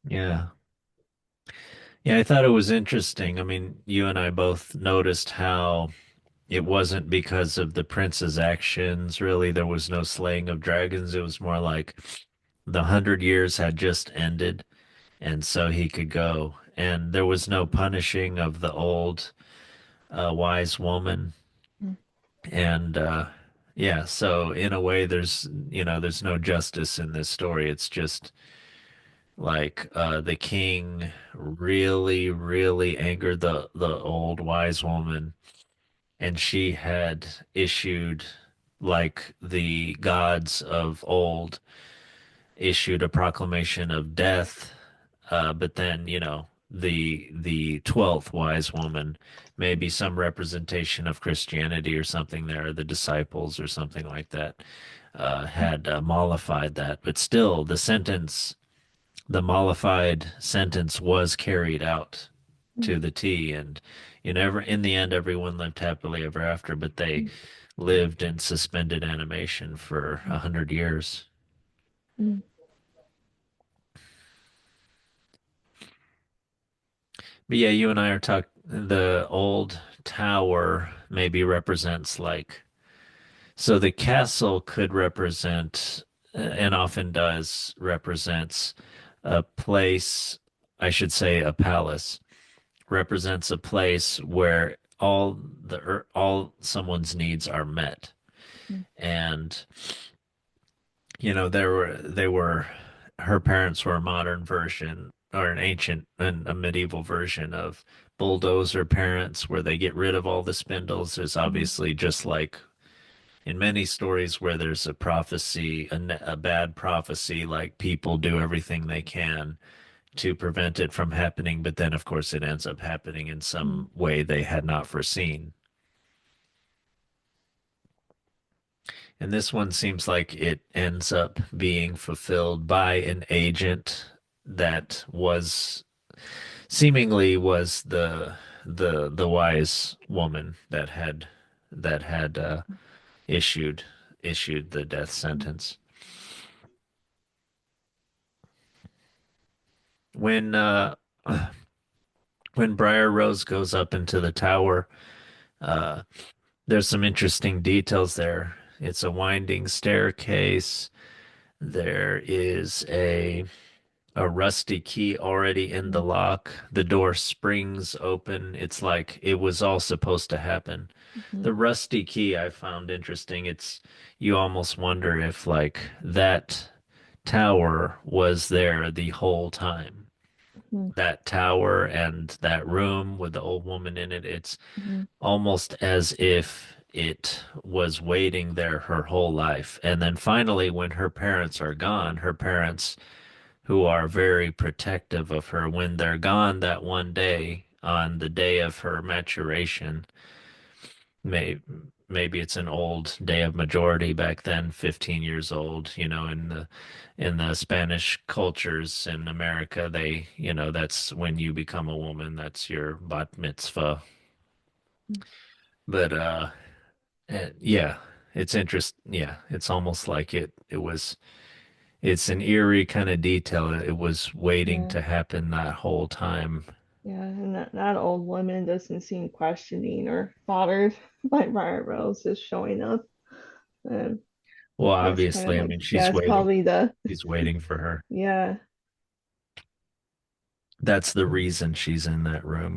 Yeah. Yeah, I thought it was interesting. I mean, you and I both noticed how it wasn't because of the prince's actions, really. There was no slaying of dragons. It was more like the 100 years had just ended, and so he could go. And there was no punishing of the old wise woman. And yeah, so in a way, there's no justice in this story. It's just like the king really, really angered the old wise woman, and she had issued, like the gods of old, issued a proclamation of death. But then, the 12th wise woman, maybe some representation of Christianity or something there, the disciples or something like that, had mollified that. But still, the mollified sentence was carried out to the T, and in the end, everyone lived happily ever after. But they lived in suspended animation for 100 years. But yeah, you and I are talking. The old tower maybe represents like, so the castle could represent, and often does, represents a place, I should say a palace, represents a place where all someone's needs are met. And her parents were a modern version, or an ancient and a medieval version of bulldozer parents, where they get rid of all the spindles. There's obviously, just like in many stories where there's a prophecy, a bad prophecy, like people do everything they can to prevent it from happening, but then of course it ends up happening in some way they had not foreseen. And this one seems like it ends up being fulfilled by an agent that was seemingly was the wise woman that had issued issued the death sentence. When when Briar Rose goes up into the tower, uh, there's some interesting details there. It's a winding staircase. There is a rusty key already in the lock. The door springs open. It's like it was all supposed to happen. The rusty key I found interesting. You almost wonder if like that tower was there the whole time. That tower and that room with the old woman in it, it's almost as if it was waiting there her whole life. And then finally, when her parents are gone, her parents, who are very protective of her, when they're gone that one day, on the day of her maturation, may maybe it's an old day of majority back then, 15 years old, in the Spanish cultures in America, that's when you become a woman, that's your bat mitzvah. But yeah, yeah, it's almost like it's an eerie kind of detail. It was waiting Yeah, to happen that whole time. yeah, and that old woman doesn't seem questioning or bothered by Briar Rose just showing up. And Well, it's kind of obviously, I like, mean, yeah, it's probably the, she's waiting for her. yeah, That's the reason she's in that room.